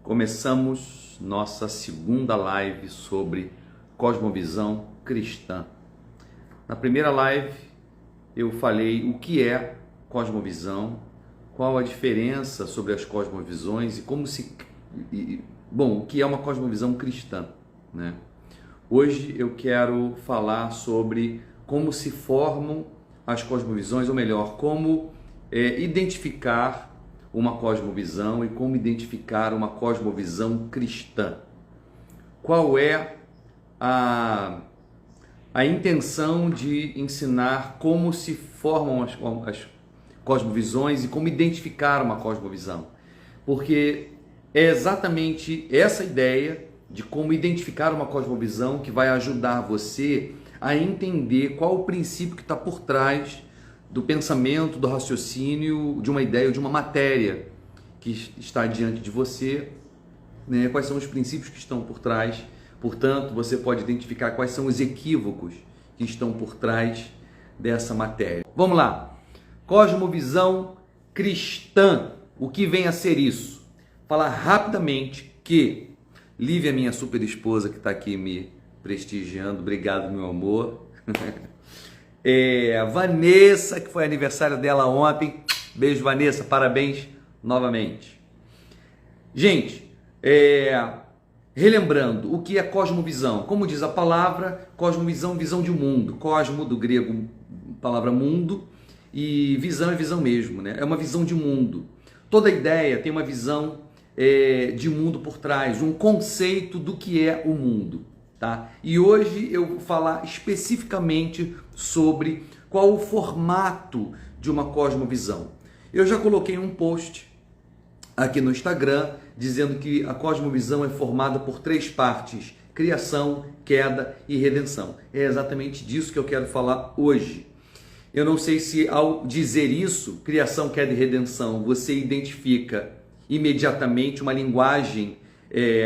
Começamos nossa segunda live sobre cosmovisão cristã. Na primeira live eu falei o que é cosmovisão, qual a diferença sobre as cosmovisões e o que é uma cosmovisão cristã, né? Hoje eu quero falar sobre como se formam as cosmovisões, ou melhor, como identificar uma cosmovisão e como identificar uma cosmovisão cristã. Qual é a intenção de ensinar como se formam as cosmovisões e como identificar uma cosmovisão? Porque é exatamente essa ideia de como identificar uma cosmovisão que vai ajudar você a entender qual o princípio que está por trás do pensamento, do raciocínio, de uma ideia ou de uma matéria que está diante de você, né? Quais são os princípios que estão por trás. Portanto, você pode identificar quais são os equívocos que estão por trás dessa matéria. Vamos lá. Cosmovisão cristã. O que vem a ser isso? Falar rapidamente que Lívia, minha super esposa que está aqui me prestigiando, obrigado, meu amor. Vanessa, que foi aniversário dela ontem, beijo, Vanessa, parabéns novamente. Gente, relembrando o que é cosmovisão, como diz a palavra, cosmovisão, visão de mundo, cosmo do grego, palavra mundo, e visão é visão mesmo, né? É uma visão de mundo. Toda ideia tem uma visão de mundo por trás, um conceito do que é o mundo, tá? E hoje eu vou falar especificamente sobre qual o formato de uma cosmovisão. Eu já coloquei um post aqui no Instagram dizendo que a cosmovisão é formada por 3 partes: criação, queda e redenção. É exatamente disso que eu quero falar hoje. Eu não sei se ao dizer isso, criação, queda e redenção, você identifica imediatamente uma linguagem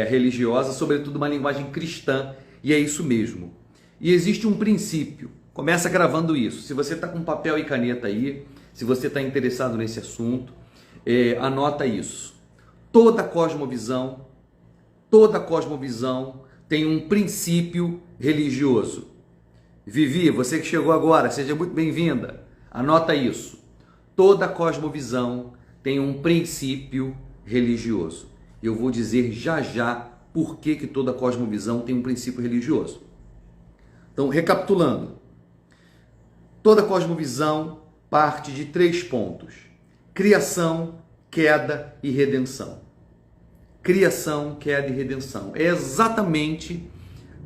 religiosa, sobretudo uma linguagem cristã, e é isso mesmo. E existe um princípio, começa gravando isso. Se você está com papel e caneta aí, se você está interessado nesse assunto, anota isso. Toda cosmovisão tem um princípio religioso. Vivi, você que chegou agora, seja muito bem-vinda. Anota isso. Toda cosmovisão tem um princípio religioso. Eu vou dizer já por que toda cosmovisão tem um princípio religioso. Então, recapitulando. Toda cosmovisão parte de 3 pontos: criação, queda e redenção. Criação, queda e redenção. É exatamente,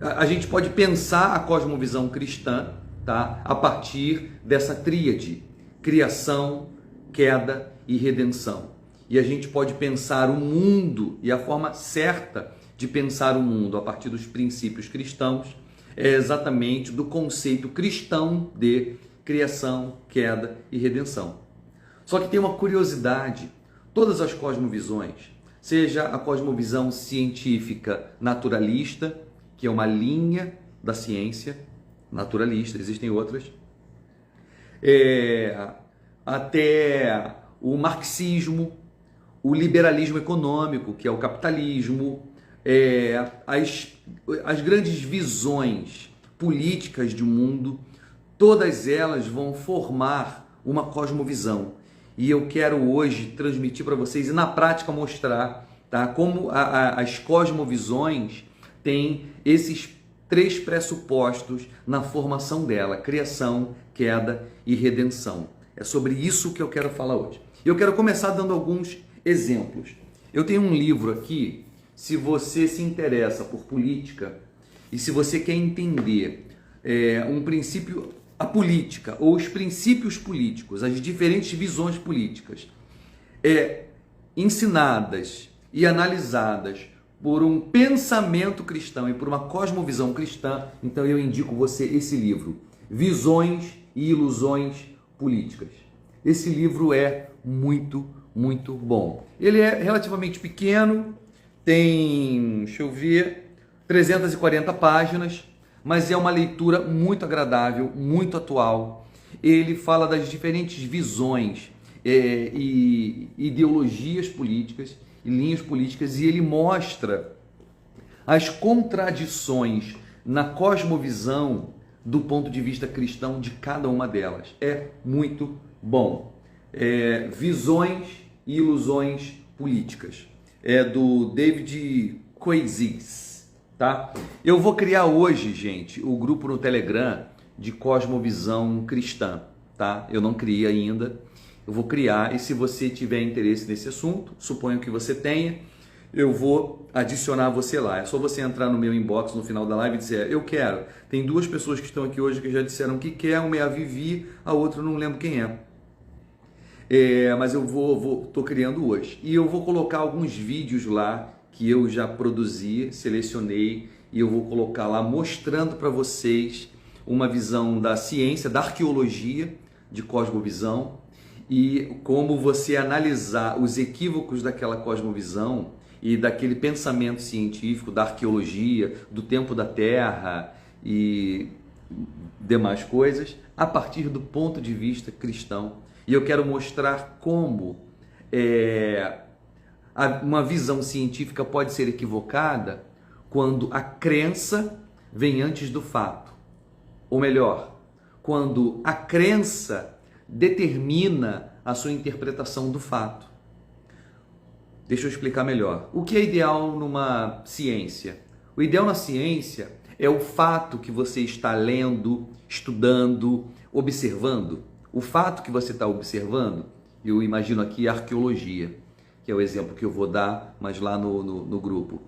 a gente pode pensar a cosmovisão cristã, tá? A partir dessa tríade: criação, queda e redenção. E a gente pode pensar o mundo, e a forma certa de pensar o mundo a partir dos princípios cristãos é exatamente do conceito cristão de criação, queda e redenção. Só que tem uma curiosidade: todas as cosmovisões, seja a cosmovisão científica naturalista, que é uma linha da ciência naturalista, existem outras, até o marxismo, o liberalismo econômico, que é o capitalismo, as grandes visões políticas de mundo, todas elas vão formar uma cosmovisão. E eu quero hoje transmitir para vocês e na prática mostrar, tá, como as cosmovisões têm esses 3 pressupostos na formação dela: criação, queda e redenção. É sobre isso que eu quero falar hoje. Eu quero começar dando alguns exemplos. Eu tenho um livro aqui, se você se interessa por política e se você quer entender um princípio, a política ou os princípios políticos, as diferentes visões políticas ensinadas e analisadas por um pensamento cristão e por uma cosmovisão cristã, então eu indico você esse livro, Visões e Ilusões Políticas. Esse livro é muito bom. Ele é relativamente pequeno, tem, deixa eu ver, 340 páginas, mas é uma leitura muito agradável, muito atual. Ele fala das diferentes visões e ideologias políticas e linhas políticas, e ele mostra as contradições na cosmovisão do ponto de vista cristão de cada uma delas. É muito bom. Visões e ilusões políticas. É do David Koizis, tá? Eu vou criar hoje, gente, o grupo no Telegram de cosmovisão cristã, tá? Eu não criei ainda. Eu vou criar, e se você tiver interesse nesse assunto, suponho que você tenha, eu vou adicionar você lá. É só você entrar no meu inbox no final da live e dizer, eu quero. Tem duas pessoas que estão aqui hoje que já disseram que quer, uma é a Vivi, a outra eu não lembro quem é. Mas eu tô criando hoje. E eu vou colocar alguns vídeos lá que eu já produzi, selecionei, e eu vou colocar lá mostrando para vocês uma visão da ciência, da arqueologia, de cosmovisão, e como você analisar os equívocos daquela cosmovisão e daquele pensamento científico, da arqueologia, do tempo da Terra e demais coisas, a partir do ponto de vista cristão. E eu quero mostrar como uma visão científica pode ser equivocada quando a crença vem antes do fato. Ou melhor, quando a crença determina a sua interpretação do fato. Deixa eu explicar melhor. O que é ideal numa ciência? O ideal na ciência é o fato que você está lendo, estudando, observando. O fato que você está observando, eu imagino aqui a arqueologia, que é o exemplo que eu vou dar, mas lá no grupo.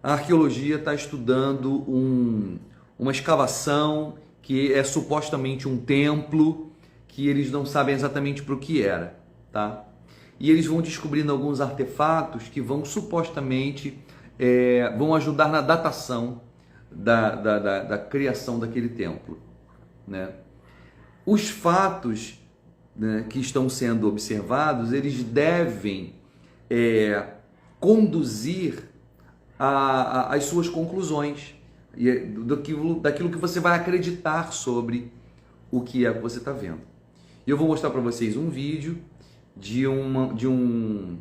A arqueologia está estudando uma escavação que é supostamente um templo, que eles não sabem exatamente para o que era, tá? E eles vão descobrindo alguns artefatos que vão supostamente vão ajudar na datação da criação daquele templo, né? Os fatos, né, que estão sendo observados, eles devem conduzir as suas conclusões, daquilo que você vai acreditar sobre o que é que você está vendo. E eu vou mostrar para vocês um vídeo de um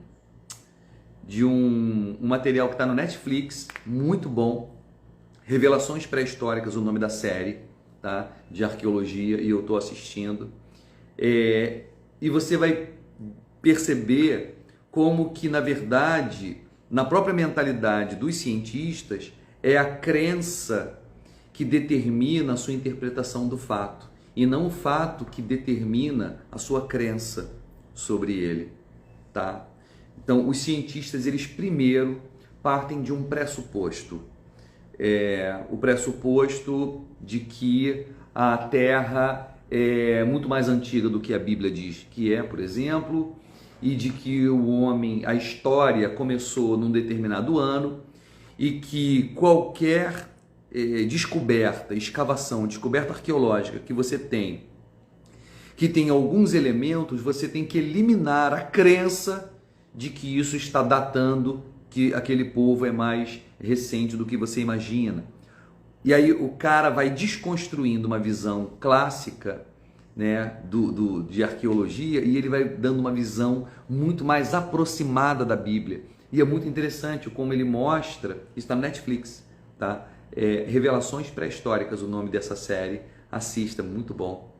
material que está no Netflix, muito bom, Revelações Pré-Históricas, o nome da série, tá? De arqueologia, e eu estou assistindo. E você vai perceber como que, na verdade, na própria mentalidade dos cientistas, é a crença que determina a sua interpretação do fato, e não o fato que determina a sua crença sobre ele, tá? Então, os cientistas, eles primeiro partem de um pressuposto. O pressuposto de que a Terra é muito mais antiga do que a Bíblia diz que é, por exemplo, e de que o homem, a história começou num determinado ano, e que qualquer descoberta, escavação, descoberta arqueológica que você tem, que tem alguns elementos, você tem que eliminar a crença de que isso está datando que aquele povo é mais recente do que você imagina. E aí o cara vai desconstruindo uma visão clássica, né, de arqueologia, e ele vai dando uma visão muito mais aproximada da Bíblia. E é muito interessante como ele mostra, está no Netflix, tá? Revelações Pré-Históricas, o nome dessa série, assista, muito bom.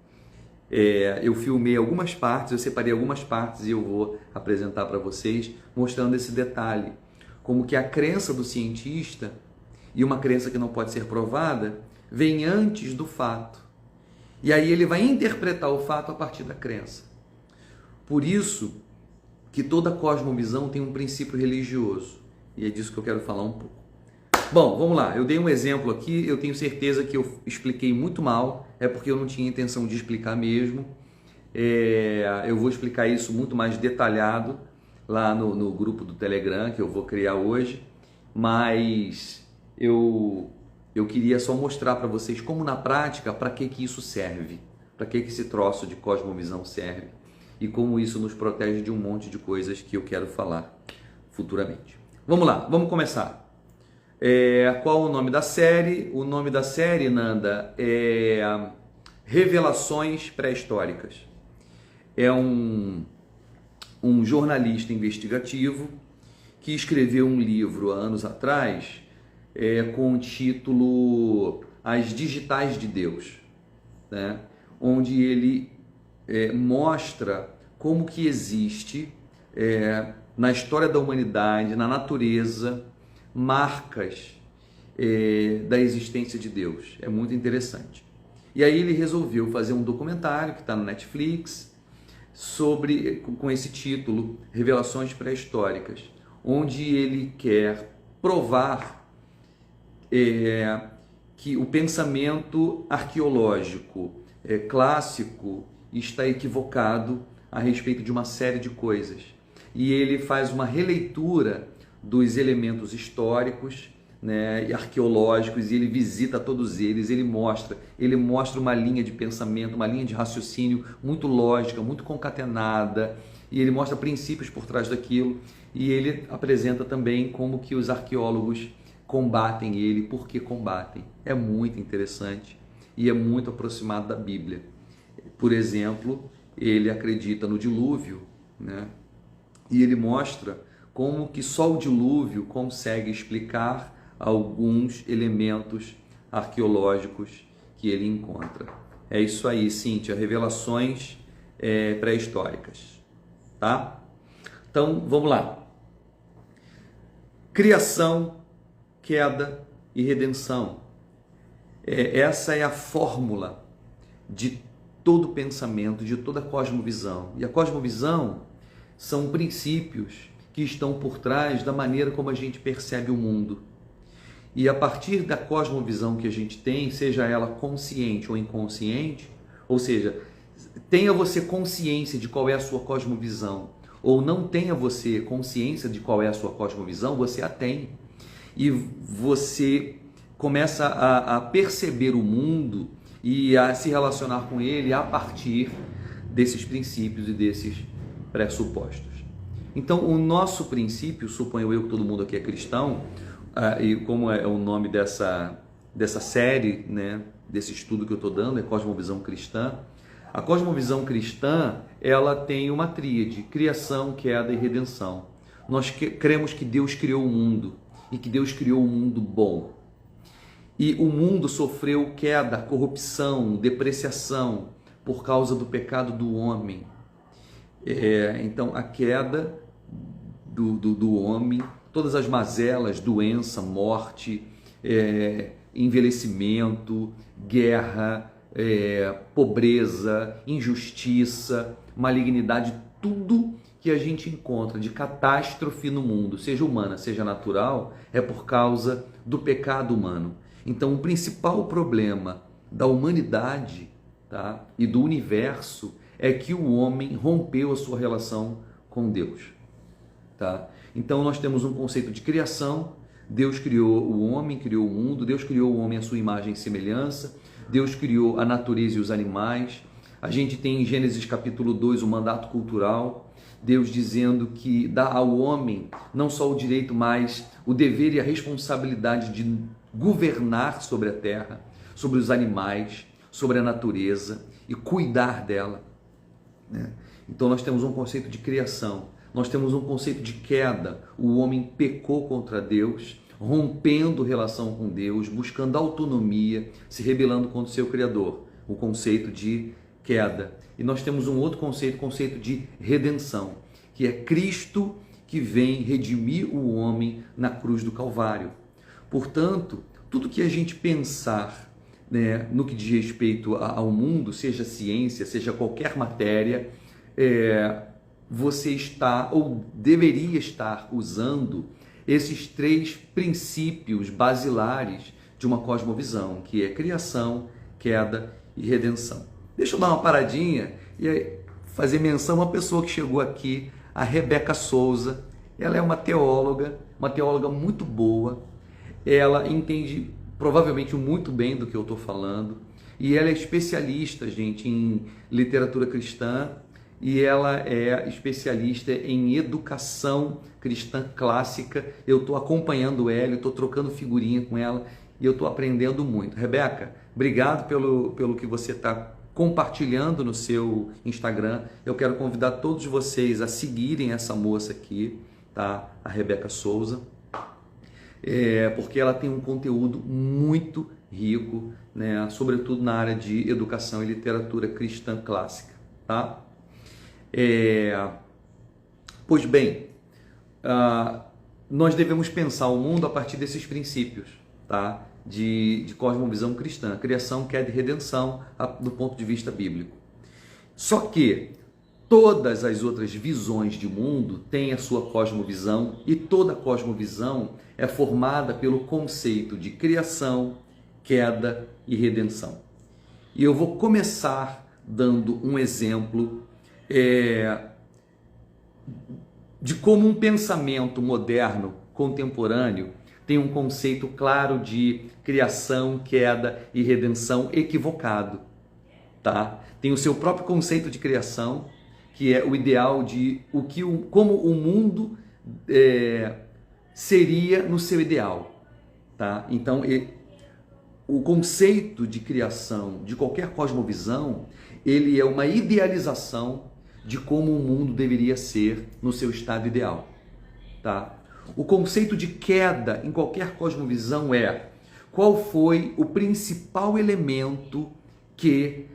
Eu filmei algumas partes, eu separei algumas partes e eu vou apresentar para vocês, mostrando esse detalhe, como que a crença do cientista, e uma crença que não pode ser provada, vem antes do fato. E aí ele vai interpretar o fato a partir da crença. Por isso que toda cosmovisão tem um princípio religioso, e é disso que eu quero falar um pouco. Bom, vamos lá, eu dei um exemplo aqui, eu tenho certeza que eu expliquei muito mal, é porque eu não tinha intenção de explicar mesmo. Eu vou explicar isso muito mais detalhado lá no grupo do Telegram, que eu vou criar hoje, mas eu queria só mostrar para vocês como na prática, para que isso serve, para que esse troço de cosmovisão serve, e como isso nos protege de um monte de coisas que eu quero falar futuramente. Vamos lá, vamos começar. Qual o nome da série? O nome da série, Nanda, é Revelações Pré-Históricas. É um um jornalista investigativo que escreveu um livro há anos atrás com o título As Digitais de Deus, né? Onde ele mostra como que existe na história da humanidade, na natureza, marcas da existência de Deus. É muito interessante. E aí ele resolveu fazer um documentário que está no Netflix com esse título, Revelações Pré-Históricas, onde ele quer provar que o pensamento arqueológico clássico está equivocado a respeito de uma série de coisas. E ele faz uma releitura dos elementos históricos, né, e arqueológicos, e ele visita todos eles, ele mostra uma linha de pensamento, uma linha de raciocínio muito lógica, muito concatenada, e ele mostra princípios por trás daquilo, e ele apresenta também como que os arqueólogos combatem ele, por que combatem. É muito interessante e é muito aproximado da Bíblia. Por exemplo, ele acredita no dilúvio, né? E ele mostra como que só o dilúvio consegue explicar alguns elementos arqueológicos que ele encontra. É isso aí, Cíntia, revelações pré-históricas, tá? Então, vamos lá. Criação, queda e redenção. Essa é a fórmula de todo pensamento, de toda cosmovisão. E a cosmovisão são princípios que estão por trás da maneira como a gente percebe o mundo. E a partir da cosmovisão que a gente tem, seja ela consciente ou inconsciente, ou seja, tenha você consciência de qual é a sua cosmovisão, ou não tenha você consciência de qual é a sua cosmovisão, você a tem. E você começa a perceber o mundo e a se relacionar com ele a partir desses princípios e desses pressupostos. Então, o nosso princípio, suponho eu que todo mundo aqui é cristão, e como é o nome dessa série, né, desse estudo que eu estou dando, é Cosmovisão Cristã. A cosmovisão cristã, ela tem uma tríade: criação, queda e redenção. Nós cremos que Deus criou o mundo e que Deus criou um mundo bom. E o mundo sofreu queda, corrupção, depreciação por causa do pecado do homem. Então, a queda do homem, todas as mazelas, doença, morte, envelhecimento, guerra, pobreza, injustiça, malignidade, tudo que a gente encontra de catástrofe no mundo, seja humana, seja natural, é por causa do pecado humano. Então, o principal problema da humanidade, tá, e do universo é que o homem rompeu a sua relação com Deus. Tá? Então, nós temos um conceito de criação. Deus criou o homem, criou o mundo. Deus criou o homem à sua imagem e semelhança. Deus criou a natureza e os animais. A gente tem em Gênesis capítulo 2 o mandato cultural. Deus dizendo que dá ao homem não só o direito, mas o dever e a responsabilidade de governar sobre a terra, sobre os animais, sobre a natureza e cuidar dela, né? Então nós temos um conceito de criação, nós temos um conceito de queda. O homem pecou contra Deus, rompendo relação com Deus, buscando autonomia, se rebelando contra o seu Criador, o conceito de queda. E nós temos um outro conceito, o conceito de redenção, que é Cristo que vem redimir o homem na cruz do Calvário. Portanto, tudo que a gente pensar, né, no que diz respeito ao mundo, seja ciência, seja qualquer matéria, você está ou deveria estar usando esses três princípios basilares de uma cosmovisão, que é criação, queda e redenção. Deixa eu dar uma paradinha e fazer menção a uma pessoa que chegou aqui, a Rebeca Souza. Ela é uma teóloga muito boa. Ela entende provavelmente muito bem do que eu estou falando, e ela é especialista, gente, em literatura cristã, e ela é especialista em educação cristã clássica. Eu estou acompanhando ela, estou trocando figurinha com ela, e eu estou aprendendo muito. Rebeca, obrigado pelo que você está compartilhando no seu Instagram. Eu quero convidar todos vocês a seguirem essa moça aqui, tá? A Rebeca Souza, porque ela tem um conteúdo muito rico, né? Sobretudo na área de educação e literatura cristã clássica, tá? Pois bem, nós devemos pensar o mundo a partir desses princípios, tá? De cosmovisão cristã, criação, queda e redenção do ponto de vista bíblico. Só que todas as outras visões de mundo têm a sua cosmovisão, e toda cosmovisão é formada pelo conceito de criação, queda e redenção. E eu vou começar dando um exemplo de como um pensamento moderno, contemporâneo, tem um conceito claro de criação, queda e redenção equivocado, tá? Tem o seu próprio conceito de criação, que é o ideal de como o mundo seria no seu ideal, tá? Então, o conceito de criação de qualquer cosmovisão, ele é uma idealização de como o mundo deveria ser no seu estado ideal, tá? O conceito de queda em qualquer cosmovisão é qual foi o principal elemento que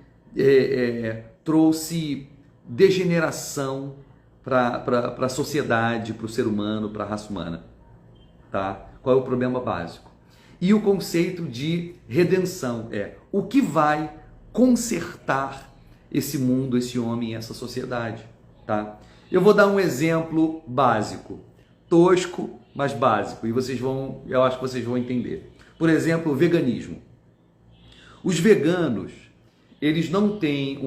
trouxe degeneração para a sociedade, para o ser humano, para a raça humana, tá? Qual é o problema básico? E o conceito de redenção é o que vai consertar esse mundo, esse homem, essa sociedade, tá? Eu vou dar um exemplo básico, tosco, mas básico, e eu acho que vocês vão entender. Por exemplo, o veganismo. Os veganos, eles não têm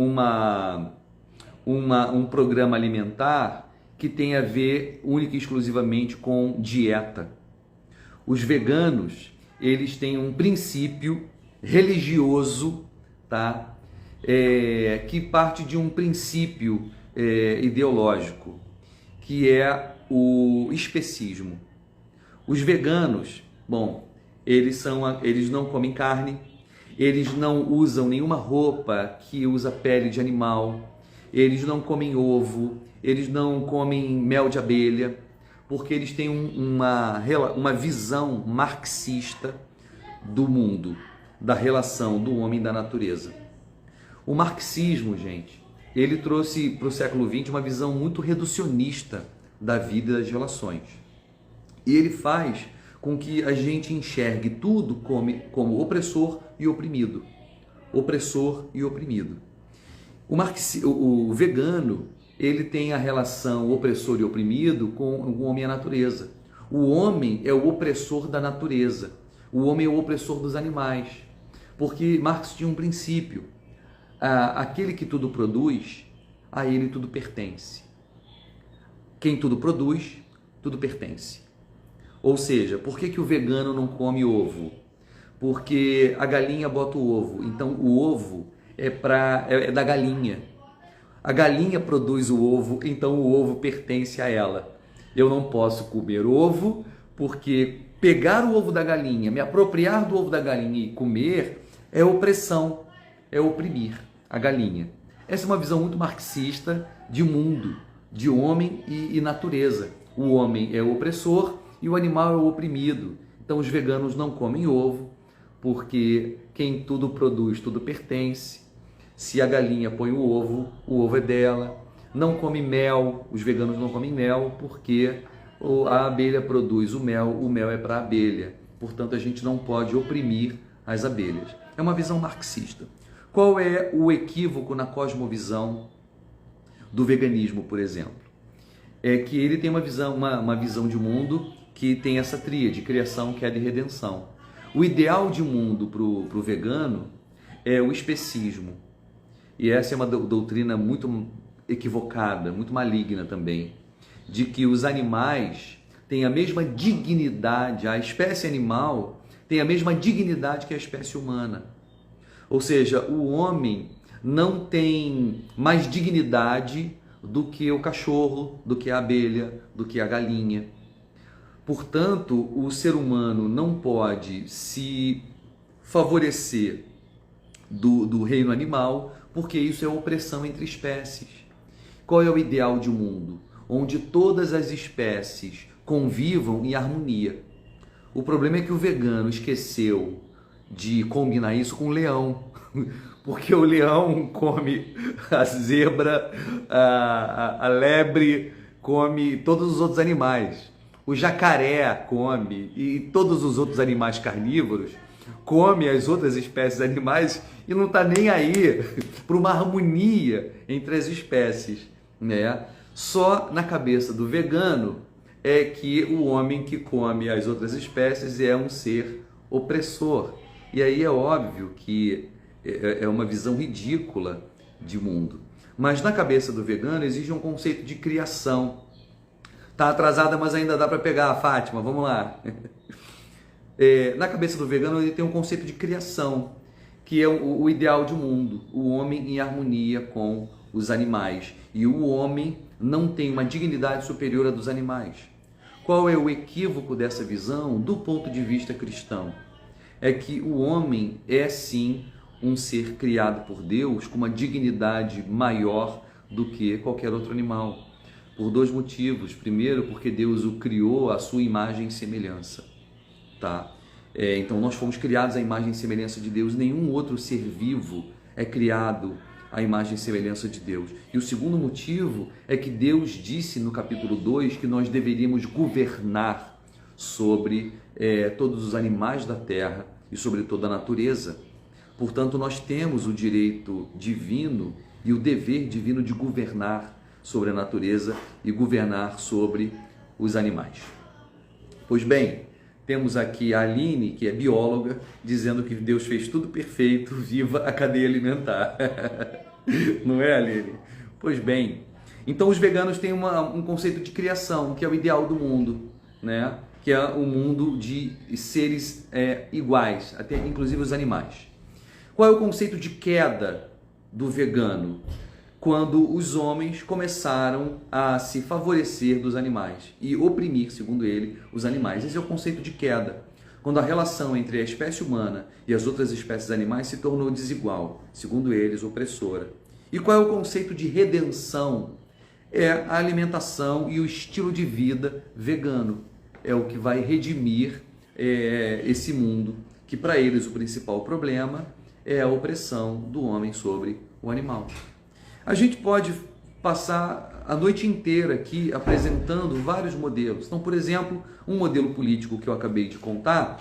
um programa alimentar que tenha a ver única e exclusivamente com dieta. Os veganos, eles têm um princípio religioso, tá? Que parte de um princípio ideológico, que é o especismo. Os veganos, eles não comem carne, eles não usam nenhuma roupa que usa pele de animal, eles não comem ovo, eles não comem mel de abelha, porque eles têm uma visão marxista do mundo, da relação do homem e da natureza. O marxismo, gente, ele trouxe para o século XX uma visão muito reducionista da vida e das relações. E ele faz com que a gente enxergue tudo como opressor e oprimido. Opressor e oprimido. O vegano, ele tem a relação opressor e oprimido com o homem e a natureza. O homem é o opressor da natureza. O homem é o opressor dos animais. Porque Marx tinha um princípio. Aquele que tudo produz, a ele tudo pertence. Quem tudo produz, tudo pertence. Ou seja, por que o vegano não come ovo? Porque a galinha bota o ovo. Então o ovo é da galinha. A galinha produz o ovo, então o ovo pertence a ela. Eu não posso comer ovo, porque pegar o ovo da galinha, me apropriar do ovo da galinha e comer é opressão, é oprimir a galinha. Essa é uma visão muito marxista de mundo, de homem e natureza. O homem é o opressor e o animal é o oprimido. Então os veganos não comem ovo, porque quem tudo produz, tudo pertence. Se a galinha põe o ovo é dela. Não come mel, os veganos não comem mel, porque a abelha produz o mel é para a abelha. Portanto, a gente não pode oprimir as abelhas. É uma visão marxista. Qual é o equívoco na cosmovisão do veganismo, por exemplo? É que ele tem uma visão de mundo que tem essa tríade, criação, queda e redenção. O ideal de mundo para o vegano é o especismo. E essa é uma doutrina muito equivocada, muito maligna também, de que os animais têm a mesma dignidade, a espécie animal tem a mesma dignidade que a espécie humana. Ou seja, o homem não tem mais dignidade do que o cachorro, do que a abelha, do que a galinha. Portanto, o ser humano não pode se favorecer do reino animal, porque isso é opressão entre espécies. Qual é o ideal de um mundo? Onde todas as espécies convivam em harmonia. O problema é que o vegano esqueceu de combinar isso com o leão, porque o leão come a zebra, a lebre, come todos os outros animais. O jacaré come, e todos os outros animais carnívoros come as outras espécies animais e não está nem aí para uma harmonia entre as espécies, né? Só na cabeça do vegano é que o homem que come as outras espécies é um ser opressor. E aí é óbvio que é uma visão ridícula de mundo. Mas na cabeça do vegano existe um conceito de criação. Tá atrasada, mas ainda dá para pegar, Fátima, vamos lá. Na cabeça do vegano ele tem um conceito de criação, que é o ideal de um mundo, o homem em harmonia com os animais. E o homem não tem uma dignidade superior à dos animais. Qual é o equívoco dessa visão do ponto de vista cristão? É que o homem é sim um ser criado por Deus com uma dignidade maior do que qualquer outro animal. Por dois motivos. Primeiro, porque Deus o criou à sua imagem e semelhança. Tá? Então nós fomos criados à imagem e semelhança de Deus. Nenhum outro ser vivo é criado à imagem e semelhança de Deus. E o segundo motivo é que Deus disse no capítulo 2 que nós deveríamos governar sobre todos os animais da terra e sobre toda a natureza. Portanto, nós temos o direito divino e o dever divino de governar sobre a natureza e governar sobre os animais. Pois bem, temos aqui a Aline, que é bióloga, dizendo que Deus fez tudo perfeito, viva a cadeia alimentar. Não é, Aline? Pois bem, então os veganos têm um conceito de criação, que é o ideal do mundo, né? Que é o mundo de seres iguais, até inclusive os animais. Qual é o conceito de queda do vegano? Quando os homens começaram a se favorecer dos animais e oprimir, segundo ele, os animais. Esse é o conceito de queda. Quando a relação entre a espécie humana e as outras espécies animais se tornou desigual, segundo eles, opressora. E qual é o conceito de redenção? É a alimentação e o estilo de vida vegano. É o que vai redimir esse mundo, que para eles o principal problema é a opressão do homem sobre o animal. A gente pode passar a noite inteira aqui apresentando vários modelos. Então, por exemplo, um modelo político que eu acabei de contar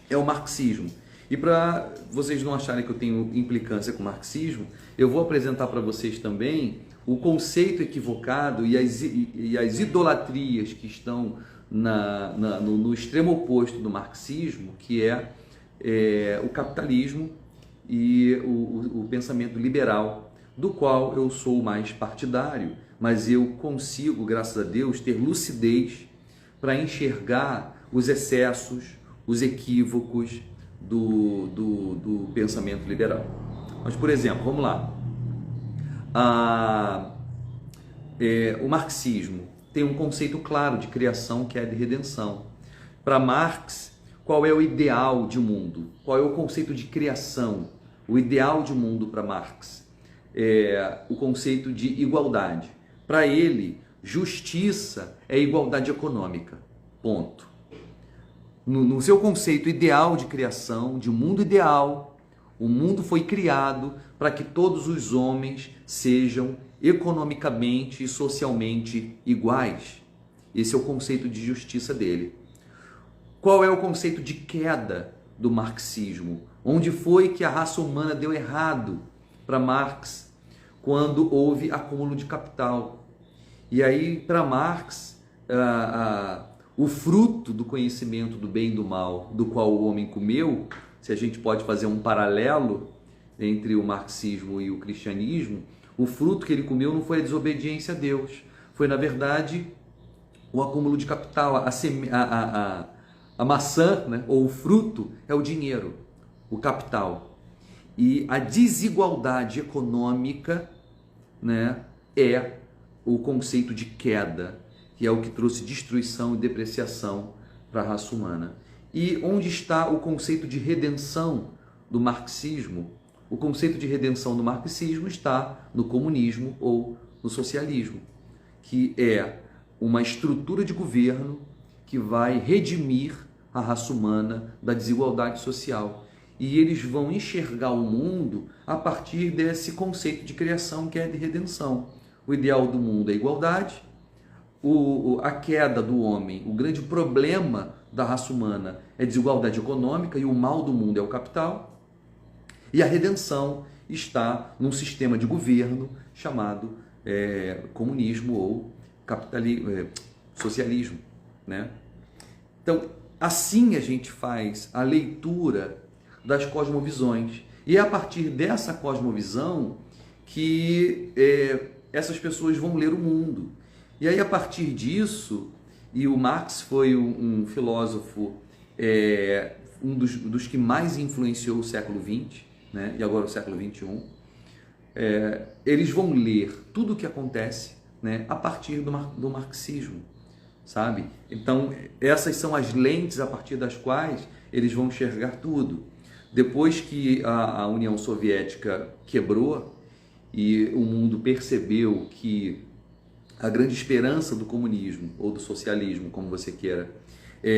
é o marxismo. E para vocês não acharem que eu tenho implicância com o marxismo, eu vou apresentar para vocês também o conceito equivocado e as idolatrias que estão no extremo oposto do marxismo, que é o capitalismo e o pensamento liberal, do qual eu sou mais partidário, mas eu consigo, graças a Deus, ter lucidez para enxergar os excessos, os equívocos do pensamento liberal. Mas, por exemplo, vamos lá. O marxismo tem um conceito claro de criação, que é a de redenção. Para Marx, qual é o ideal de mundo? Qual é o conceito de criação? O ideal de mundo para Marx é o conceito de igualdade. Para ele, justiça é igualdade econômica. Ponto. No seu conceito ideal de criação, de mundo ideal, o mundo foi criado para que todos os homens sejam economicamente e socialmente iguais. Esse é o conceito de justiça dele. Qual é o conceito de queda do marxismo? Onde foi que a raça humana deu errado para Marx? Quando houve acúmulo de capital. E aí, para Marx, o fruto do conhecimento do bem e do mal, do qual o homem comeu, se a gente pode fazer um paralelo entre o marxismo e o cristianismo, o fruto que ele comeu não foi a desobediência a Deus, foi, na verdade, o acúmulo de capital. A maçã, né, ou o fruto, é o dinheiro, o capital. E a desigualdade econômica, né, é o conceito de queda, que é o que trouxe destruição e depreciação para a raça humana. E onde está o conceito de redenção do marxismo? O conceito de redenção do marxismo está no comunismo ou no socialismo, que é uma estrutura de governo que vai redimir a raça humana da desigualdade social. E eles vão enxergar o mundo a partir desse conceito de criação que é de redenção. O ideal do mundo é a igualdade, a queda do homem, o grande problema da raça humana é a desigualdade econômica e o mal do mundo é o capital. E a redenção está num sistema de governo chamado comunismo ou socialismo, né? Então, assim a gente faz a leitura das cosmovisões. E é a partir dessa cosmovisão que essas pessoas vão ler o mundo. E aí, a partir disso, e o Marx foi um filósofo, um dos que mais influenciou o século XX, né? E agora o século XXI, eles vão ler tudo o que acontece, né? A partir do marxismo, sabe? Então, essas são as lentes a partir das quais eles vão enxergar tudo. Depois que a União Soviética quebrou e o mundo percebeu que a grande esperança do comunismo, ou do socialismo, como você queira,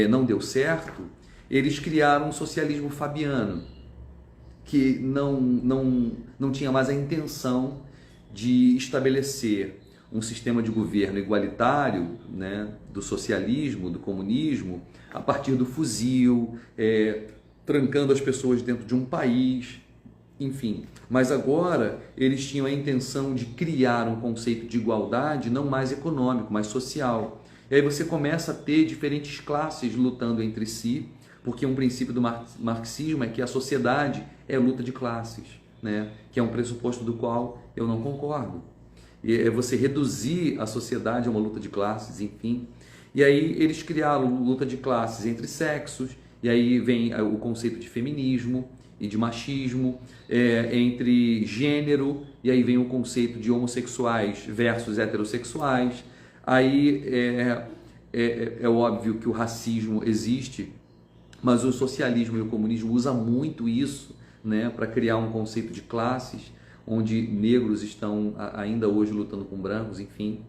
não deu certo, eles criaram um socialismo fabiano, que não tinha mais a intenção de estabelecer um sistema de governo igualitário, né, do socialismo, do comunismo, a partir do fuzil, trancando as pessoas dentro de um país, enfim. Mas agora eles tinham a intenção de criar um conceito de igualdade não mais econômico, mas social. E aí você começa a ter diferentes classes lutando entre si, porque um princípio do marxismo é que a sociedade é luta de classes, né? Que é um pressuposto do qual eu não concordo. E é você reduzir a sociedade a uma luta de classes, enfim. E aí eles criaram luta de classes entre sexos, e aí vem o conceito de feminismo e de machismo, entre gênero, e aí vem o conceito de homossexuais versus heterossexuais. Aí é óbvio que o racismo existe, mas o socialismo e o comunismo usam muito isso, né, para criar um conceito de classes, onde negros estão ainda hoje lutando com brancos, enfim.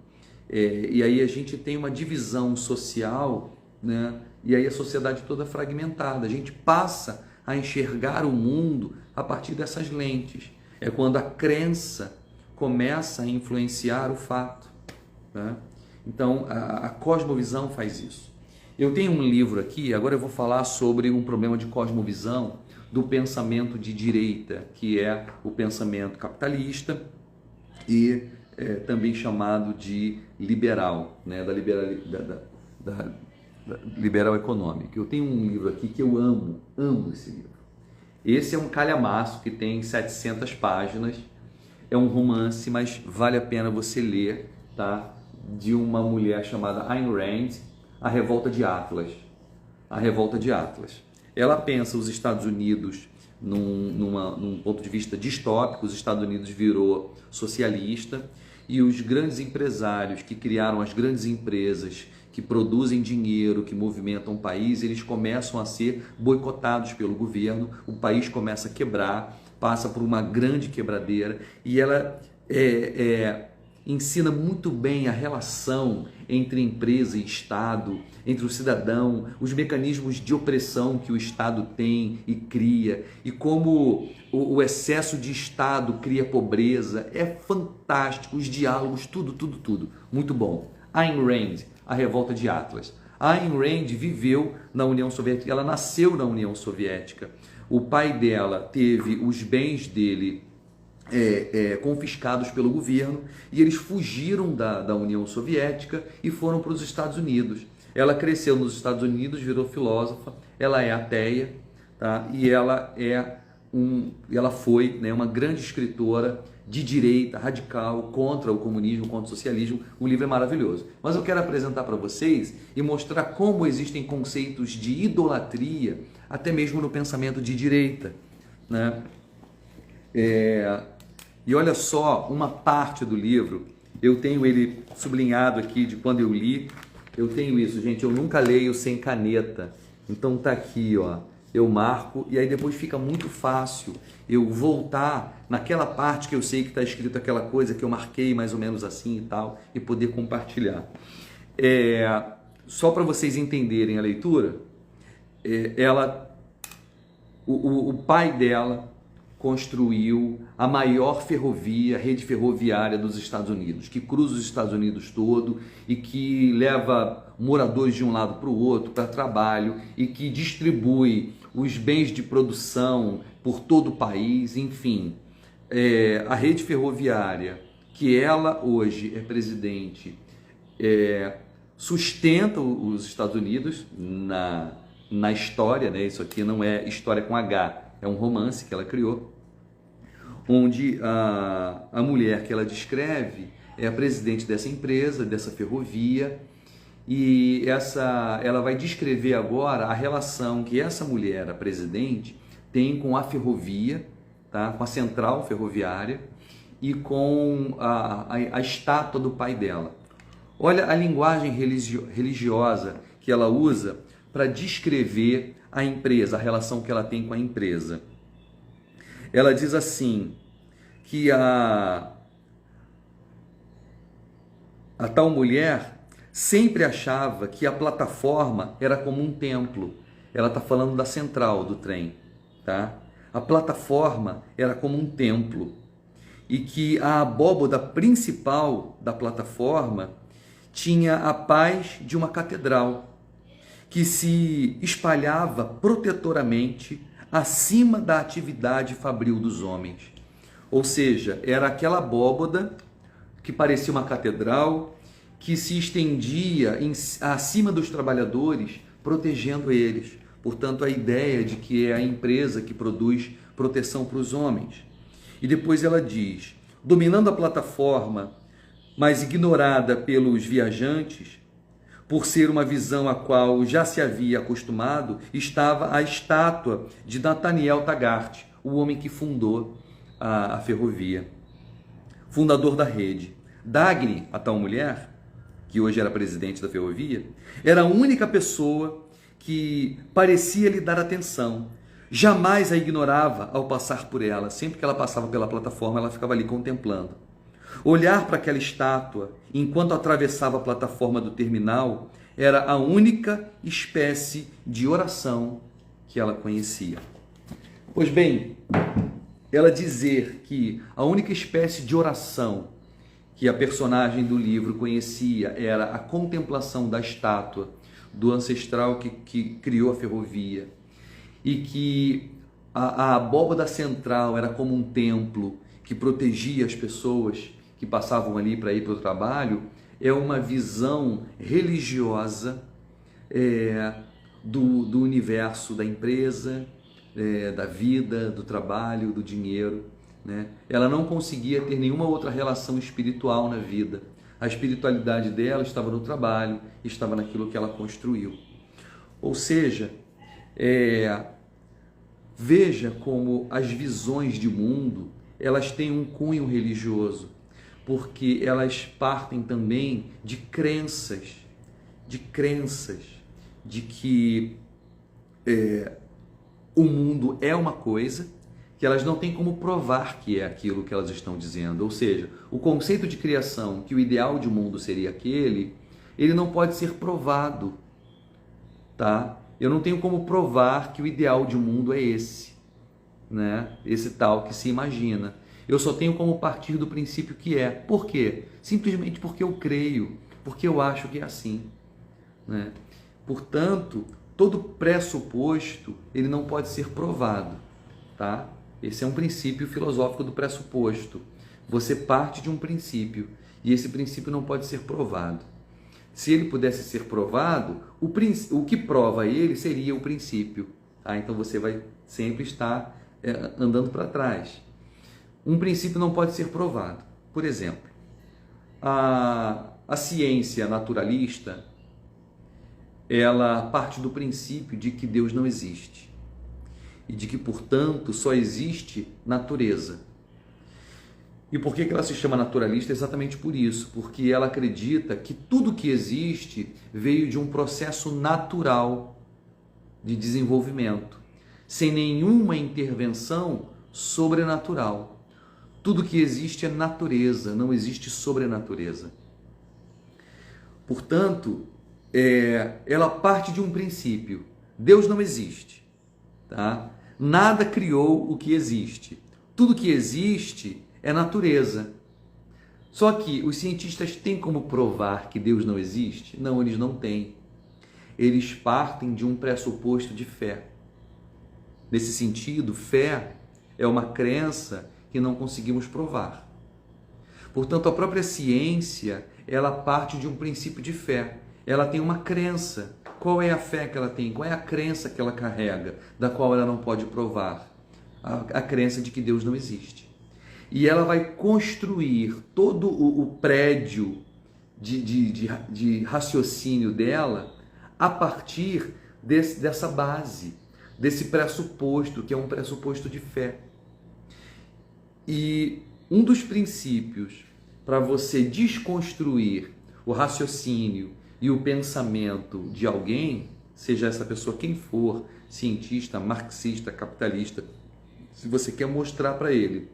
E aí a gente tem uma divisão social, né, e aí a sociedade toda fragmentada. A gente passa a enxergar o mundo a partir dessas lentes. É quando a crença começa a influenciar o fato, né? Então, a cosmovisão faz isso. Eu tenho um livro aqui, agora eu vou falar sobre um problema de cosmovisão do pensamento de direita, que é o pensamento capitalista e também chamado de liberal, né? da liberal econômica. Eu tenho um livro aqui que eu amo esse livro. Esse é um calhamaço que tem 700 páginas, é um romance, mas vale a pena você ler, tá? De uma mulher chamada Ayn Rand, A Revolta de Atlas. A Revolta de Atlas. Ela pensa os Estados Unidos num ponto de vista distópico. Os Estados Unidos virou socialista e os grandes empresários que criaram as grandes empresas que produzem dinheiro, que movimentam o país, eles começam a ser boicotados pelo governo, o país começa a quebrar, passa por uma grande quebradeira, e ela ensina muito bem a relação entre empresa e Estado, entre o cidadão, os mecanismos de opressão que o Estado tem e cria, e como o excesso de Estado cria pobreza. É fantástico, os diálogos, tudo, muito bom. Ayn Rand, A Revolta de Atlas. A Ayn Rand viveu na União Soviética, ela nasceu na União Soviética. O pai dela teve os bens dele confiscados pelo governo e eles fugiram da União Soviética e foram para os Estados Unidos. Ela cresceu nos Estados Unidos, virou filósofa, ela é ateia, tá? E ela foi, né, uma grande escritora de direita, radical, contra o comunismo, contra o socialismo. O livro é maravilhoso. Mas eu quero apresentar para vocês e mostrar como existem conceitos de idolatria, até mesmo no pensamento de direita, né? E olha só, uma parte do livro, eu tenho ele sublinhado aqui de quando eu li. Eu tenho isso, gente, eu nunca leio sem caneta. Então tá aqui, ó. eu marco e aí depois fica muito fácil eu voltar naquela parte que eu sei que está escrito aquela coisa que eu marquei mais ou menos assim e tal, e poder compartilhar. Só para vocês entenderem a leitura, o pai dela construiu a maior rede ferroviária dos Estados Unidos, que cruza os Estados Unidos todo e que leva moradores de um lado para o outro para trabalho e que distribui os bens de produção por todo o país, enfim. A rede ferroviária, que ela hoje é presidente, sustenta os Estados Unidos na história, né? Isso aqui não é história com H, é um romance que ela criou, onde a mulher que ela descreve é a presidente dessa empresa, dessa ferrovia, e ela vai descrever agora a relação que essa mulher, a presidente, tem com a ferrovia, tá? Com a central ferroviária e com a estátua do pai dela. Olha a linguagem religiosa que ela usa para descrever a empresa, a relação que ela tem com a empresa. Ela diz assim, que a tal mulher sempre achava que a plataforma era como um templo. Ela está falando da central do trem, tá? A plataforma era como um templo e que a abóboda principal da plataforma tinha a paz de uma catedral que se espalhava protetoramente acima da atividade fabril dos homens. Ou seja, era aquela abóboda que parecia uma catedral que se estendia acima dos trabalhadores, protegendo eles. Portanto, a ideia de que é a empresa que produz proteção para os homens. E depois ela diz, dominando a plataforma, mas ignorada pelos viajantes, por ser uma visão a qual já se havia acostumado, estava a estátua de Nathaniel Taggart, o homem que fundou a ferrovia, fundador da rede. Dagny, a tal mulher, que hoje era presidente da ferrovia, era a única pessoa que parecia lhe dar atenção. Jamais a ignorava ao passar por ela. Sempre que ela passava pela plataforma, ela ficava ali contemplando. Olhar para aquela estátua enquanto atravessava a plataforma do terminal era a única espécie de oração que ela conhecia. Pois bem, ela dizer que a única espécie de oração que a personagem do livro conhecia era a contemplação da estátua do ancestral que criou a ferrovia e que a abóbada central era como um templo que protegia as pessoas que passavam ali para ir para o trabalho, é uma visão religiosa do universo da empresa, da vida, do trabalho, do dinheiro, né? Ela não conseguia ter nenhuma outra relação espiritual na vida. A espiritualidade dela estava no trabalho, estava naquilo que ela construiu. Ou seja, veja como as visões de mundo, elas têm um cunho religioso, porque elas partem também de crenças de que o mundo é uma coisa, que elas não têm como provar que é aquilo que elas estão dizendo. Ou seja, o conceito de criação, que o ideal de mundo seria aquele, ele não pode ser provado, tá? Eu não tenho como provar que o ideal de mundo é esse, né? Esse tal que se imagina. Eu só tenho como partir do princípio que é. Por quê? Simplesmente porque eu creio, porque eu acho que é assim, né? Portanto, todo pressuposto, ele não pode ser provado, tá? Esse é um princípio filosófico do pressuposto. Você parte de um princípio e esse princípio não pode ser provado. Se ele pudesse ser provado, o que prova ele seria o princípio, tá? Então você vai sempre estar andando para trás. Um princípio não pode ser provado. Por exemplo, a ciência naturalista, ela parte do princípio de que Deus não existe e de que, portanto, só existe natureza. E por que ela se chama naturalista? Exatamente por isso, porque ela acredita que tudo que existe veio de um processo natural de desenvolvimento. sem nenhuma intervenção sobrenatural. Tudo que existe é natureza, não existe sobrenatureza. Portanto, ela parte de um princípio. Deus não existe, tá? Nada criou o que existe. Tudo que existe é natureza. Só que os cientistas têm como provar que Deus não existe? Não, eles não têm. Eles partem de um pressuposto de fé. Nesse sentido, fé é uma crença que não conseguimos provar. Portanto, a própria ciência, ela parte de um princípio de fé. Ela tem uma crença. Qual é a fé que ela tem? Qual é a crença que ela carrega, da qual ela não pode provar? A crença de que Deus não existe. E ela vai construir todo o prédio de raciocínio dela a partir dessa base, desse pressuposto, que é um pressuposto de fé. E um dos princípios para você desconstruir o raciocínio e o pensamento de alguém, seja essa pessoa quem for, cientista, marxista, capitalista, se você quer mostrar para ele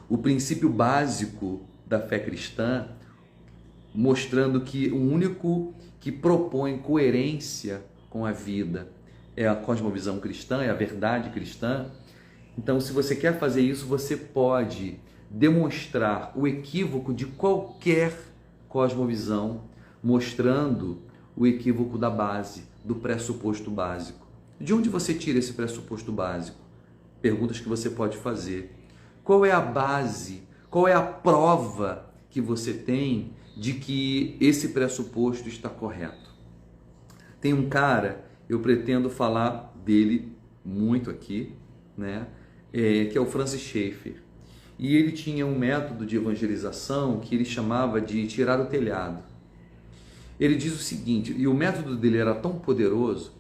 o princípio básico da fé cristã, mostrando que o único que propõe coerência com a vida é a cosmovisão cristã, é a verdade cristã. Então, se você quer fazer isso, você pode demonstrar o equívoco de qualquer cosmovisão, mostrando o equívoco da base, do pressuposto básico. De onde você tira esse pressuposto básico? Perguntas que você pode fazer. Qual é a base, qual é a prova que você tem de que esse pressuposto está correto? Tem um cara, eu pretendo falar dele muito aqui, né? Que é o Francis Schaeffer. E ele tinha um método de evangelização que ele chamava de tirar o telhado. Ele diz o seguinte, e o método dele era tão poderoso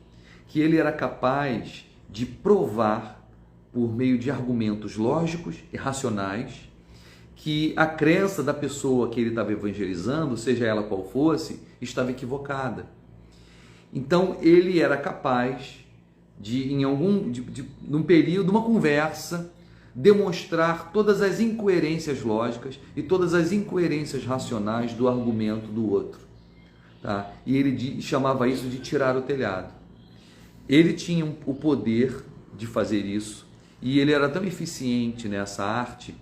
que ele era capaz de provar por meio de argumentos lógicos e racionais que a crença da pessoa que ele estava evangelizando, seja ela qual fosse, estava equivocada. Então ele era capaz de, num período, uma conversa, demonstrar todas as incoerências lógicas e todas as incoerências racionais do argumento do outro. Tá? E ele chamava isso de tirar o telhado. Ele tinha o poder de fazer isso e ele era tão eficiente nessa arte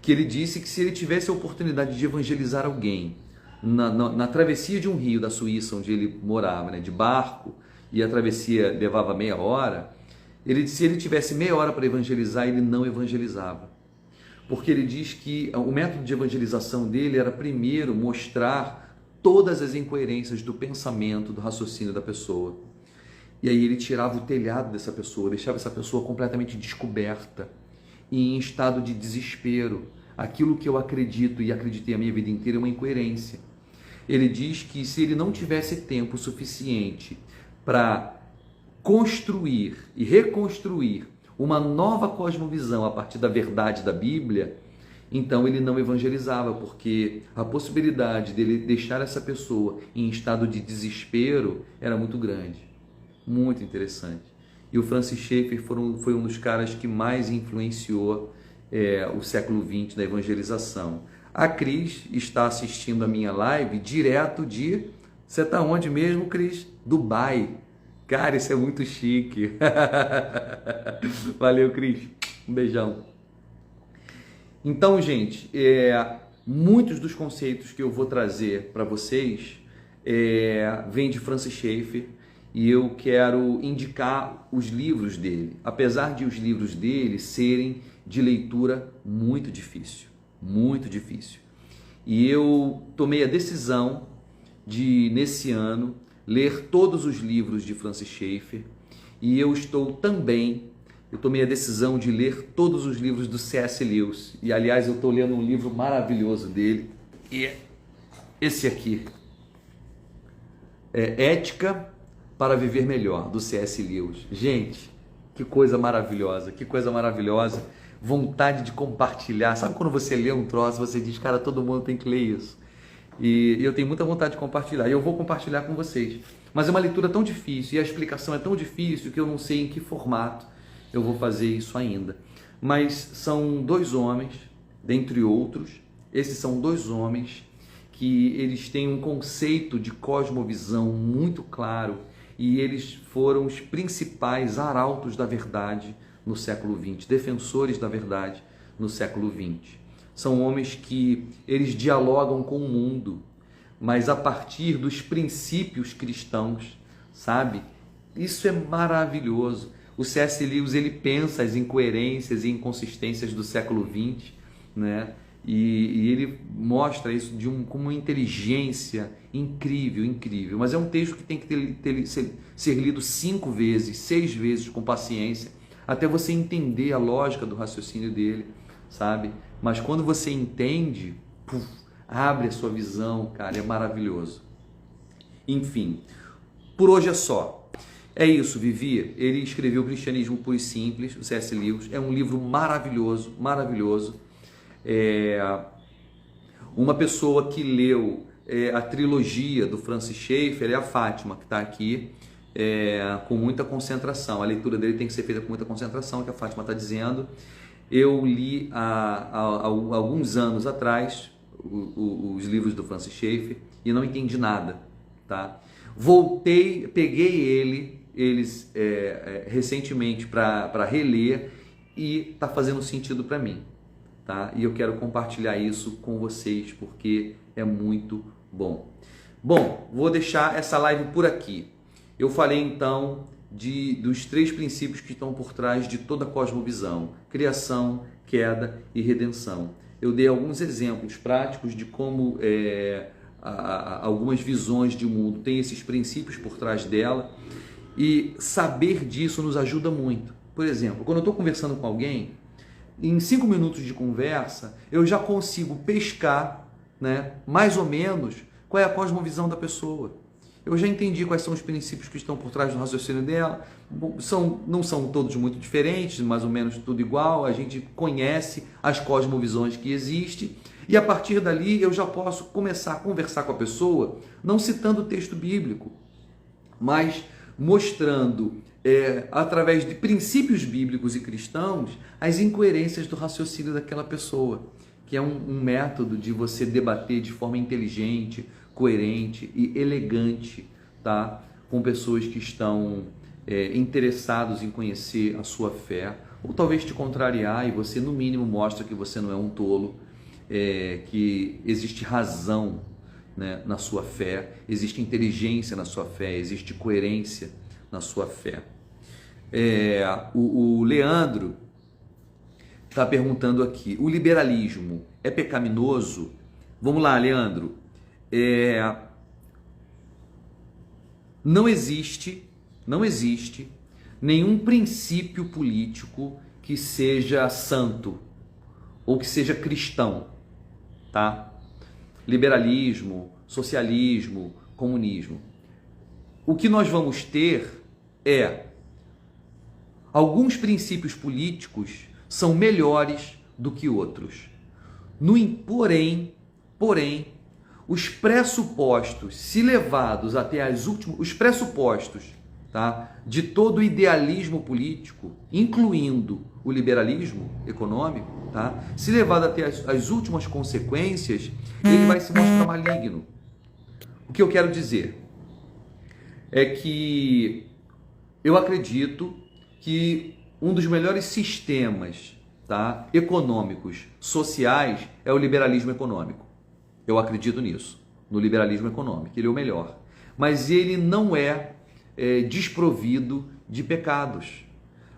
que ele disse que se ele tivesse a oportunidade de evangelizar alguém na travessia de um rio da Suíça, onde ele morava, né, de barco, e a travessia levava meia hora, se ele tivesse meia hora para evangelizar, ele não evangelizava. Porque ele diz que o método de evangelização dele era primeiro mostrar todas as incoerências do pensamento, do raciocínio da pessoa. E aí ele tirava o telhado dessa pessoa, deixava essa pessoa completamente descoberta e em estado de desespero. Aquilo que eu acredito e acreditei a minha vida inteira é uma incoerência. Ele diz que se ele não tivesse tempo suficiente para construir e reconstruir uma nova cosmovisão a partir da verdade da Bíblia, então ele não evangelizava, porque a possibilidade dele deixar essa pessoa em estado de desespero era muito grande. Muito interessante. E o Francis Schaeffer foi um dos caras que mais influenciou o século XX da evangelização. A Cris está assistindo a minha live direto de... Você está onde mesmo, Cris? Dubai. Cara, isso é muito chique. Valeu, Cris. Um beijão. Então, gente, muitos dos conceitos que eu vou trazer para vocês vêm de Francis Schaeffer. E eu quero indicar os livros dele, apesar de os livros dele serem de leitura muito difícil, muito difícil. E eu tomei a decisão de, nesse ano, ler todos os livros de Francis Schaeffer, e eu tomei a decisão de ler todos os livros do C.S. Lewis. E, aliás, eu estou lendo um livro maravilhoso dele, e esse aqui, Ética para Viver Melhor, do C.S. Lewis. Gente, que coisa maravilhosa, que coisa maravilhosa. Vontade de compartilhar. Sabe quando você lê um troço, você diz, cara, todo mundo tem que ler isso. E eu tenho muita vontade de compartilhar, e eu vou compartilhar com vocês. Mas é uma leitura tão difícil, e a explicação é tão difícil, que eu não sei em que formato eu vou fazer isso ainda. Mas são dois homens, dentre outros, esses são dois homens que eles têm um conceito de cosmovisão muito claro, e eles foram os principais arautos da verdade no século XX, defensores da verdade no século XX. São homens que eles dialogam com o mundo, mas a partir dos princípios cristãos, sabe? Isso é maravilhoso. O C.S. Lewis, ele pensa as incoerências e inconsistências do século XX, né? E ele mostra isso com uma inteligência incrível, incrível. Mas é um texto que tem que ser lido 5 vezes, 6 vezes com paciência, até você entender a lógica do raciocínio dele, sabe? Mas quando você entende, abre a sua visão, cara, é maravilhoso. Enfim, por hoje é só. É isso, Vivi. Ele escreveu Cristianismo Puro e Simples, o C.S. Lewis. É um livro maravilhoso, maravilhoso. Uma pessoa que leu a trilogia do Francis Schaeffer é a Fátima, que está aqui, com muita concentração. A leitura dele tem que ser feita com muita concentração, que a Fátima está dizendo. Eu li há alguns anos atrás os livros do Francis Schaeffer e não entendi nada, tá? Voltei, peguei eles recentemente para reler e está fazendo sentido para mim, tá? E eu quero compartilhar isso com vocês porque é muito bom. Bom, vou deixar essa live por aqui. Eu falei então dos 3 princípios que estão por trás de toda a cosmovisão: criação, queda e redenção. Eu dei alguns exemplos práticos de como algumas visões de mundo têm esses princípios por trás dela, e saber disso nos ajuda muito. Por exemplo, quando eu estou conversando com alguém, em 5 minutos de conversa, eu já consigo pescar, né, mais ou menos qual é a cosmovisão da pessoa. Eu já entendi quais são os princípios que estão por trás do raciocínio dela. Não são todos muito diferentes, mais ou menos tudo igual. A gente conhece as cosmovisões que existem e a partir dali eu já posso começar a conversar com a pessoa, não citando o texto bíblico, mas mostrando através de princípios bíblicos e cristãos as incoerências do raciocínio daquela pessoa, que é um método de você debater de forma inteligente, coerente e elegante, tá? Com pessoas que estão interessados em conhecer a sua fé, ou talvez te contrariar, e você no mínimo mostra que você não é um tolo, que existe razão, né, na sua fé, existe inteligência na sua fé, existe coerência na sua fé. O Leandro está perguntando aqui: o liberalismo é pecaminoso? Vamos lá, Leandro. Não existe nenhum princípio político que seja santo ou que seja cristão, tá? Liberalismo, socialismo, comunismo. O que nós vamos ter alguns princípios políticos são melhores do que outros. Porém, os pressupostos, se levados até os pressupostos, tá, de todo o idealismo político, incluindo o liberalismo econômico, tá, se levado até as últimas consequências, ele vai se mostrar maligno. O que eu quero dizer é que eu acredito que um dos melhores sistemas, tá, econômicos, sociais, é o liberalismo econômico. Eu acredito nisso, no liberalismo econômico, ele é o melhor. Mas ele não é desprovido de pecados.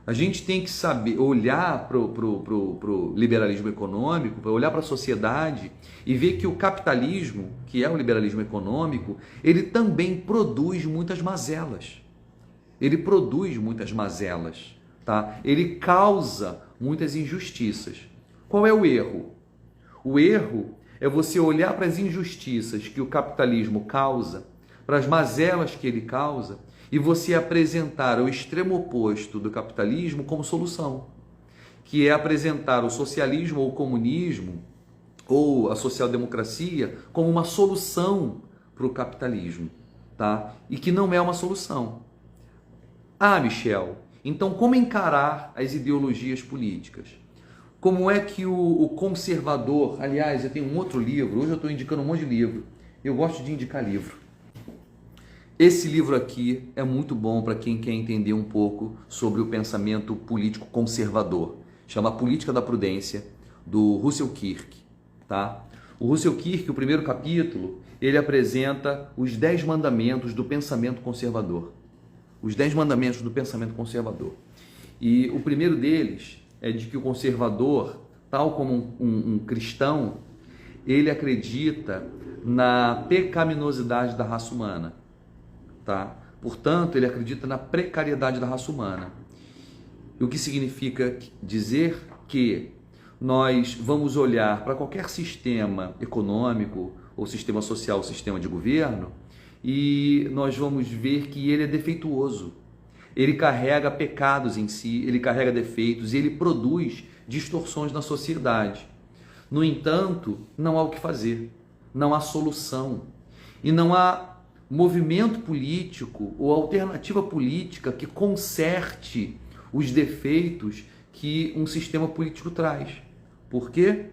A gente tem que saber olhar para o liberalismo econômico, para olhar para a sociedade e ver que o capitalismo, que é o liberalismo econômico, ele também produz muitas mazelas. Ele produz muitas mazelas, tá? Ele causa muitas injustiças. Qual é o erro? O erro é você olhar para as injustiças que o capitalismo causa, para as mazelas que ele causa, e você apresentar o extremo oposto do capitalismo como solução, que é apresentar o socialismo ou o comunismo ou a social-democracia como uma solução para o capitalismo, tá? E que não é uma solução. Ah, Michel, então como encarar as ideologias políticas? Como é que o conservador... Aliás, eu tenho um outro livro, hoje eu estou indicando um monte de livro, eu gosto de indicar livro. Esse livro aqui é muito bom para quem quer entender um pouco sobre o pensamento político conservador. Chama Política da Prudência, do Russell Kirk. Tá? O Russell Kirk, o primeiro capítulo, ele apresenta os 10 mandamentos do pensamento conservador. Os 10 mandamentos do pensamento conservador. E o primeiro deles é de que o conservador, tal como um cristão, ele acredita na pecaminosidade da raça humana. Tá? Portanto, ele acredita na precariedade da raça humana. O que significa dizer que nós vamos olhar para qualquer sistema econômico, ou sistema social, ou sistema de governo, e nós vamos ver que ele é defeituoso. Ele carrega pecados em si, ele carrega defeitos e ele produz distorções na sociedade. No entanto, não há o que fazer, não há solução e não há movimento político ou alternativa política que conserte os defeitos que um sistema político traz. Por quê?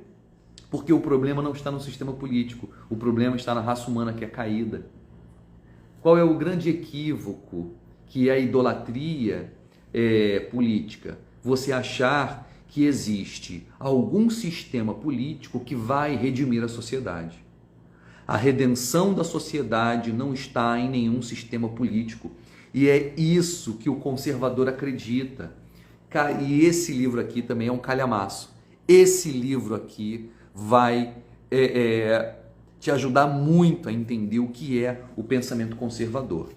Porque o problema não está no sistema político, o problema está na raça humana que é caída. Qual é o grande equívoco que é a idolatria política? Você achar que existe algum sistema político que vai redimir a sociedade. A redenção da sociedade não está em nenhum sistema político. E é isso que o conservador acredita. E esse livro aqui também é um calhamaço. Esse livro aqui vai te ajudar muito a entender o que é o pensamento conservador.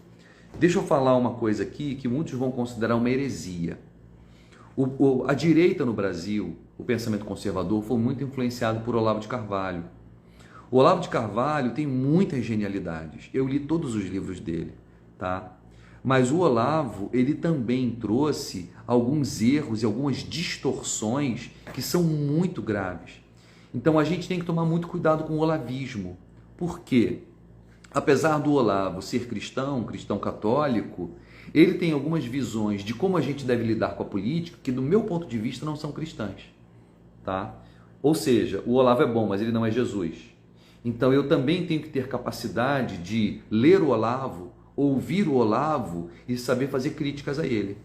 Deixa eu falar uma coisa aqui que muitos vão considerar uma heresia. A direita no Brasil, o pensamento conservador, foi muito influenciado por Olavo de Carvalho. O Olavo de Carvalho tem muitas genialidades. Eu li todos os livros dele, tá? Mas o Olavo, ele também trouxe alguns erros e algumas distorções que são muito graves. Então a gente tem que tomar muito cuidado com o olavismo. Por quê? Apesar do Olavo ser cristão católico, ele tem algumas visões de como a gente deve lidar com a política que, do meu ponto de vista, não são cristãs. Tá? Ou seja, o Olavo é bom, mas ele não é Jesus. Então eu também tenho que ter capacidade de ler o Olavo, ouvir o Olavo e saber fazer críticas a ele.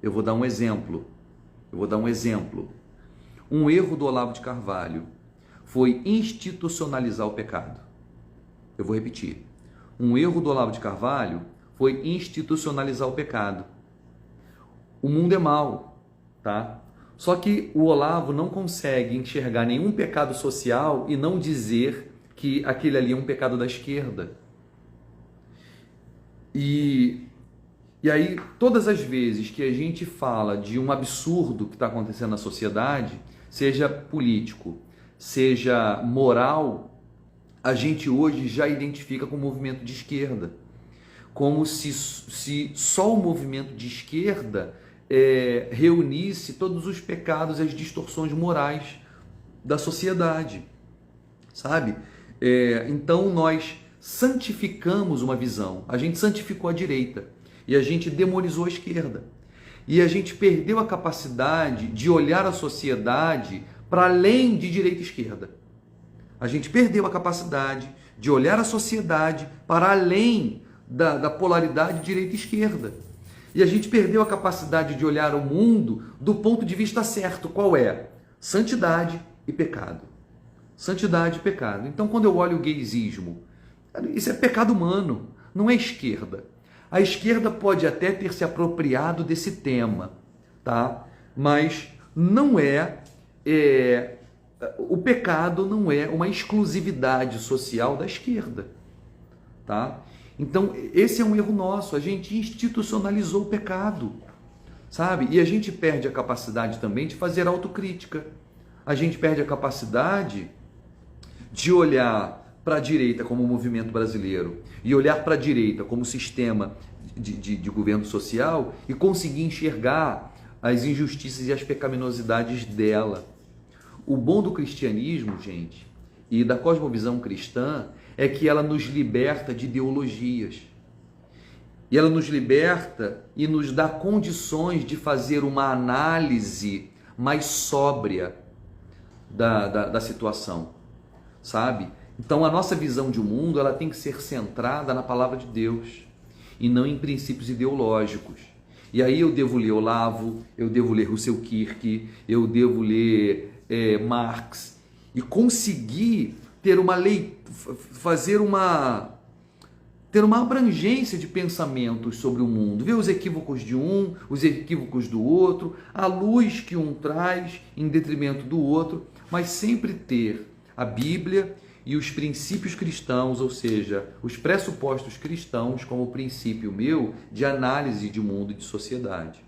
Eu vou dar um exemplo. Um erro do Olavo de Carvalho foi institucionalizar o pecado. Eu vou repetir. Um erro do Olavo de Carvalho foi institucionalizar o pecado. O mundo é mau, tá? Só que o Olavo não consegue enxergar nenhum pecado social e não dizer que aquele ali é um pecado da esquerda. E aí, todas as vezes que a gente fala de um absurdo que está acontecendo na sociedade, seja político, seja moral, a gente hoje já identifica com o movimento de esquerda. Como se só o movimento de esquerda reunisse todos os pecados e as distorções morais da sociedade, sabe? Então nós santificamos uma visão, a gente santificou a direita e a gente demonizou a esquerda. E a gente perdeu a capacidade de olhar a sociedade para além de direita e esquerda. A gente perdeu a capacidade de olhar a sociedade para além da polaridade direita e esquerda. E a gente perdeu a capacidade de olhar o mundo do ponto de vista certo. Qual é? Santidade e pecado. Santidade e pecado. Então, quando eu olho o gaysismo, isso é pecado humano, não é esquerda. A esquerda pode até ter se apropriado desse tema, tá? Mas não o pecado não é uma exclusividade social da esquerda, tá? Então, esse é um erro nosso, a gente institucionalizou o pecado, sabe? E a gente perde a capacidade também de fazer autocrítica. A gente perde a capacidade de olhar para a direita como um movimento brasileiro e olhar para a direita como sistema de governo social e conseguir enxergar as injustiças e as pecaminosidades dela. O bom do cristianismo, gente, e da cosmovisão cristã, é que ela nos liberta de ideologias. E ela nos liberta e nos dá condições de fazer uma análise mais sóbria da situação, sabe? Então a nossa visão de mundo, ela tem que ser centrada na palavra de Deus e não em princípios ideológicos. E aí eu devo ler Olavo, eu devo ler Russell Kirk, eu devo ler Marx e conseguir ter uma ter uma abrangência de pensamentos sobre o mundo, ver os equívocos de um, os equívocos do outro, a luz que um traz em detrimento do outro, mas sempre ter a Bíblia e os princípios cristãos, ou seja, os pressupostos cristãos como princípio meu de análise de mundo e de sociedade.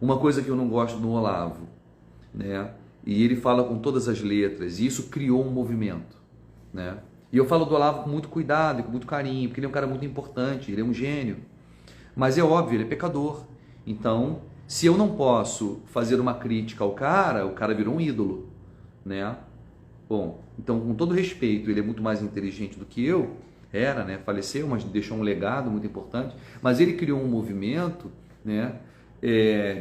Uma coisa que eu não gosto do Olavo, né? E ele fala com todas as letras, e isso criou um movimento, né? E eu falo do Olavo com muito cuidado e com muito carinho, porque ele é um cara muito importante, ele é um gênio. Mas é óbvio, ele é pecador. Então, se eu não posso fazer uma crítica ao cara, o cara virou um ídolo, né? Bom, então com todo respeito, ele é muito mais inteligente do que eu, era, né? Faleceu, mas deixou um legado muito importante. Mas ele criou um movimento, né,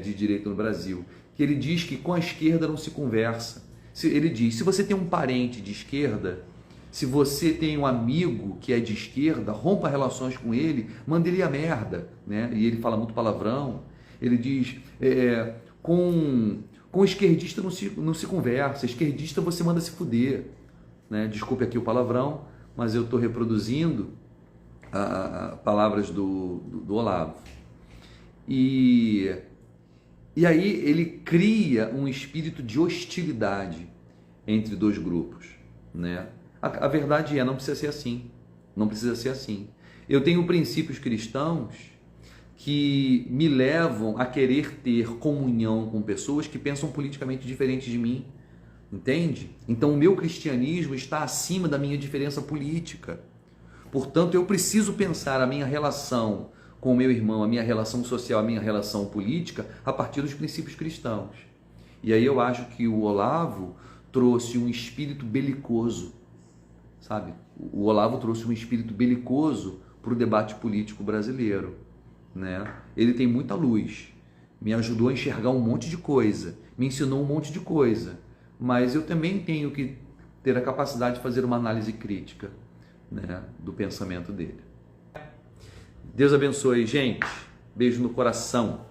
de direita no Brasil, que ele diz que com a esquerda não se conversa. Ele diz, se você tem um parente de esquerda, se você tem um amigo que é de esquerda, rompa relações com ele, manda ele a merda, né? E ele fala muito palavrão. Ele diz, com esquerdista não se conversa, esquerdista você manda se fuder, né? Desculpe aqui o palavrão, mas eu estou reproduzindo palavras do Olavo. E aí ele cria um espírito de hostilidade entre dois grupos, né? A verdade não precisa ser assim, não precisa ser assim. Eu tenho princípios cristãos que me levam a querer ter comunhão com pessoas que pensam politicamente diferente de mim, entende? Então o meu cristianismo está acima da minha diferença política. Portanto, eu preciso pensar a minha relação com o meu irmão, a minha relação social, a minha relação política a partir dos princípios cristãos. E aí eu acho que o Olavo trouxe um espírito belicoso, sabe? O Olavo trouxe um espírito belicoso para o debate político brasileiro, né? Ele tem muita luz, me ajudou a enxergar um monte de coisa, me ensinou um monte de coisa, mas eu também tenho que ter a capacidade de fazer uma análise crítica, né, do pensamento dele. Deus abençoe, gente. Beijo no coração.